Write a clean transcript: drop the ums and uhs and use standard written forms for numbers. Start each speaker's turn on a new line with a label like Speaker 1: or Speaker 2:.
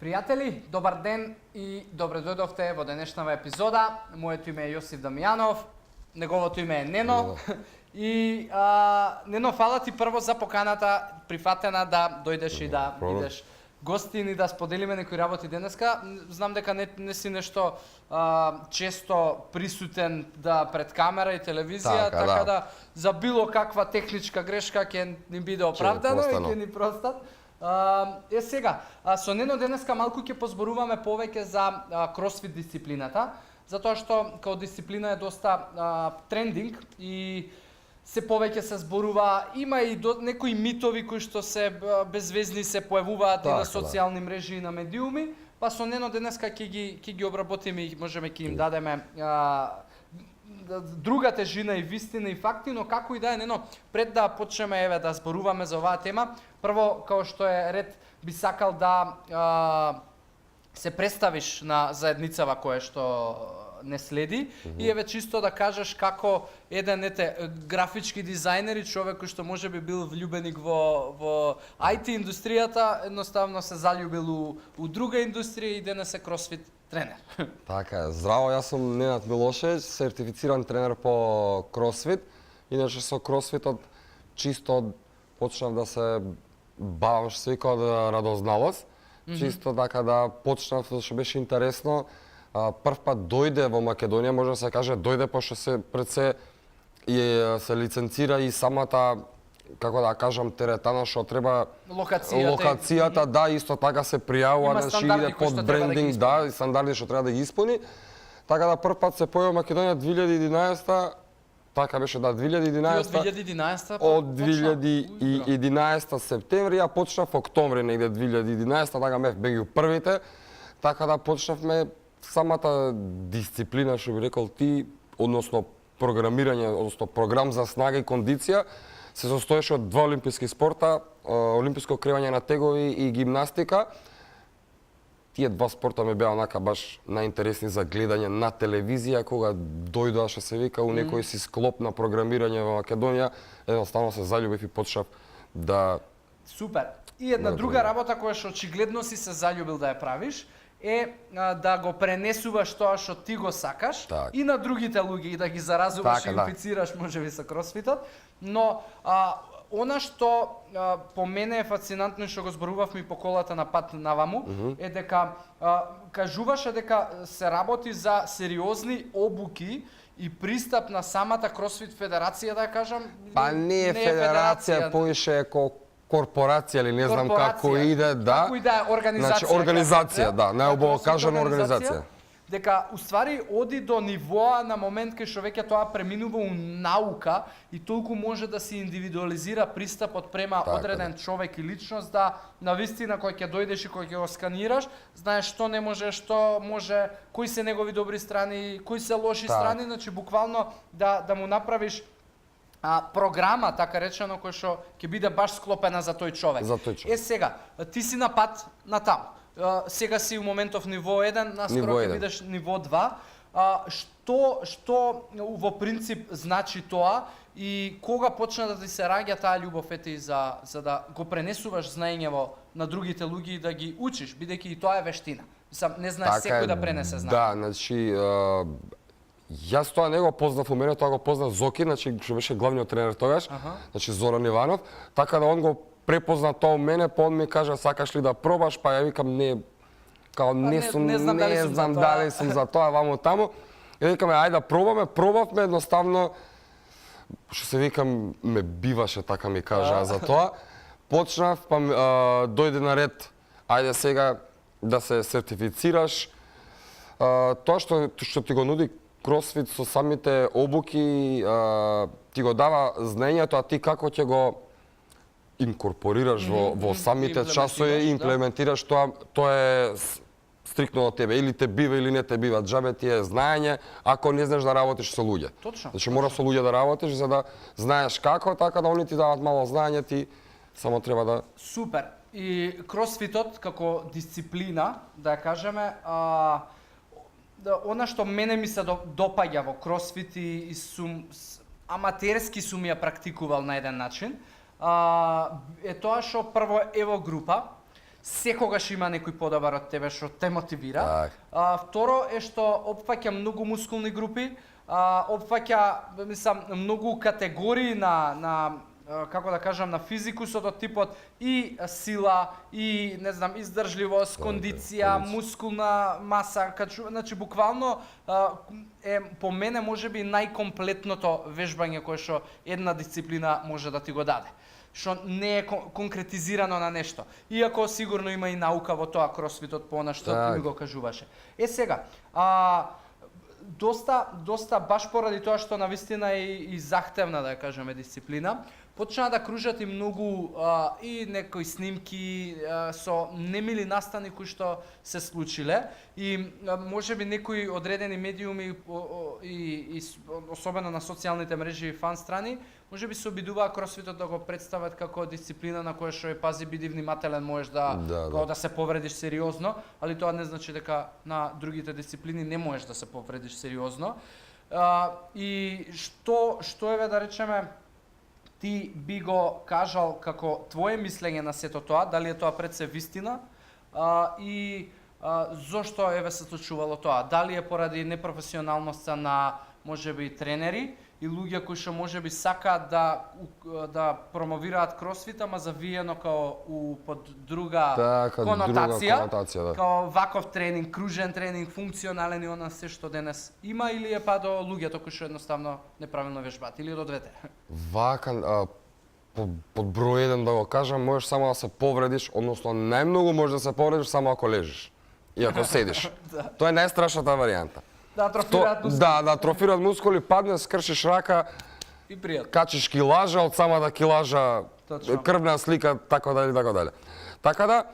Speaker 1: Пријатели, добар ден и добре дојдовте во денешната епизода. Моето име е Јосиф Дамјанов, неговото име е Нено. И Нено, фала ти прво за поканата, прифатена да дојдеш и да бидеш гостин и да споделиме некои работи денеска. Знам дека не си нешто често присутен пред камера и телевизија, така да за било каква техничка грешка ќе ни биде оправдано и ќе ни простат. Сега, со Нено денеска малку ќе позборуваме повеќе за кросфит дисциплината, затоа што као дисциплина е доста трендинг и се повеќе се зборува, има и некои митови кои што се безвезни се појавуваат и на социјални мрежи и на медиуми, па со Нено денеска ќе ги обработиме и можеме ќе им дадеме друга тежина и вистина и факти, но како и да е, Нено, пред да почнеме да зборуваме за оваа тема, прво, као што е ред, би сакал да се представиш на заедницава која што не следи и еве чисто да кажеш како еден графички дизајнер и човек кој што можеби бил влюбеник во IT индустријата, едноставно се заљубил у друга индустрија и денес е кросфит тренер.
Speaker 2: Така е. Здраво, јас сум Ненад Милошевиќ, сертифициран тренер по кросфит. Иначе со кросфитот чисто почнав да се бавам што се вика од радозналост. Чисто така да почнав, што беше интересно. Прв пат дојде во Македонија, може да се каже дојде, пошто се пред се се лиценцира и самата, како да кажам, теретана што треба локацијата, да, исто така се пријавува, значи иде под брендинг, да, и стандарди што треба да ги исполни. Така да прв пат се појави во Македонија 2011, така беше, да, 2011. Од 2011 септември, ја почнав октомври негде 2011, така беа првите, така да почнавме самата дисциплина, што би рекол ти, односно програмирање, односно програм за снага и кондиција, се состоеше од два олимписки спорта, олимписко кревање на тегови и гимнастика. Тие два спорта ме беа онака баш најинтересни за гледање на телевизија, кога дојдоа, што се вика, у некој си склоп на програмирање во Македонија, едноставно се заљубив и почнав да...
Speaker 1: Супер! И една друга работа која што очигледно си се заљубил да ја правиш, е да го пренесуваш тоа што ти го сакаш и на другите луѓе и да ги заразуваш и инфицираш можеби со кросфитот, но она што по мене е фасцинантно и што го зборувавме и по колата на пат наваму, е дека кажуваше дека се работи за сериозни обуки и пристап на самата кросфит федерација, да кажам.
Speaker 2: Па не е федерација, поише корпорација или не знам како иде, да.
Speaker 1: Како и да е организација.
Speaker 2: Значи организација, да, најубаво кажано организација.
Speaker 1: Дека уствари оди до нивоа на момент кај што веќе тоа преминува у наука и толку може да се индивидуализира пристапот према одреден човек и личност, да навистина кој ќе дојдеш и кој ќе го сканираш, знаеш што не може, што може, кои се негови добри страни, кои се лоши страни, значи буквално да му направиш програма, така речено, која што ќе биде баш склопена за тој човек. Сега, ти си на пат на таму. Сега си у моментов ниво 1, наскоро ќе бидеш ниво 2. Што во принцип значи тоа и кога почна да ти се раѓа таа љубов за да го пренесуваш знаењево на другите луѓе и да ги учиш, бидејќи и тоа е вештина. Не знаеш секој да пренесе знаење.
Speaker 2: Да, значи јас тоа не го познав у мене, тоа го познав Зоки, значи што беше главниот тренер тогаш, значи Зоран Иванов, така да он го препозна тоа у мене, па он ми кажа сакаш ли да пробаш, па ја викам не, као не знам дали сум за тоа, ваму таму. И викаме ајде да пробаме, пробавме едноставно, што се викам ме биваше, така ми кажа за тоа. Почнав, па дојде на ред, ајде сега да се сертифицираш. Тоа што ти го нуди кросфит со самите обуки, ти го дава знаењето, а ти како ќе го инкорпорираш во самите часови и имплементираш тоа е стриктно од тебе. Или те бива или не те бива. Џабе ти е знаење, ако не знаеш да работиш со луѓе.
Speaker 1: Точно.
Speaker 2: Значи мора со луѓе да работиш за да знаеш како, така да они ти дават мало знаење, ти само треба да...
Speaker 1: Супер. И кросфитот како дисциплина, да ја кажеме, она што мене ми се допаѓа во кросфит и аматерски сум ја практикувал на еден начин, е тоа што прво ево група, секогаш има некој подобар од тебе што те мотивира.
Speaker 2: Так.
Speaker 1: Второ е што опфаќа многу мускулни групи, опфаќа мислам многу категории на како да кажам, на физикусот од типот и сила, и не знам, издржливост, кондиција, мускулна маса, значи буквално е по мене можеби најкомплетното вежбање кое што една дисциплина може да ти го даде. Што не е конкретизирано на нешто. Иако сигурно има и наука во тоа кросфитот по она што ти ми го кажуваше. Сега, доста баш поради тоа што навистина е и захтевна, да ја кажеме, дисциплина, почна да кружат и многу и некои снимки со немили настани кои што се случиле и можеби некои одредени медиуми и особено на социјалните мрежи и фан страни можеби се обидуваа кросфитот да го представат како дисциплина на која што е пази биди внимателен, можеш да се повредиш сериозно, али тоа не значи дека на другите дисциплини не можеш да се повредиш сериозно. И што еве да речеме ти би го кажал како твое мислење на сето тоа, дали е тоа пред се вистина и зошто еве се случувало тоа? Дали е поради непрофесионалноста на можеби тренери и луѓе кои што можеби сакаат да промовираат кросфит, ама завиено као под друга конотација, као ваков тренинг, кружен тренинг, функционален и она се што денес има, или е па до луѓето кои што едноставно неправилно вежбаат, или до двете?
Speaker 2: Вака, под број 1 да го кажам, можеш само да се повредиш, односно најмногу можеш да се повредиш само ако лежиш и ако седиш. Тоа е најстрашната варијанта.
Speaker 1: Да атрофираат мускули.
Speaker 2: Да атрофираат мускули, паднеш, скршиш рака,
Speaker 1: и пријатно.
Speaker 2: Качиш килажа, од самата килажа крвна слика, така дали. Така да,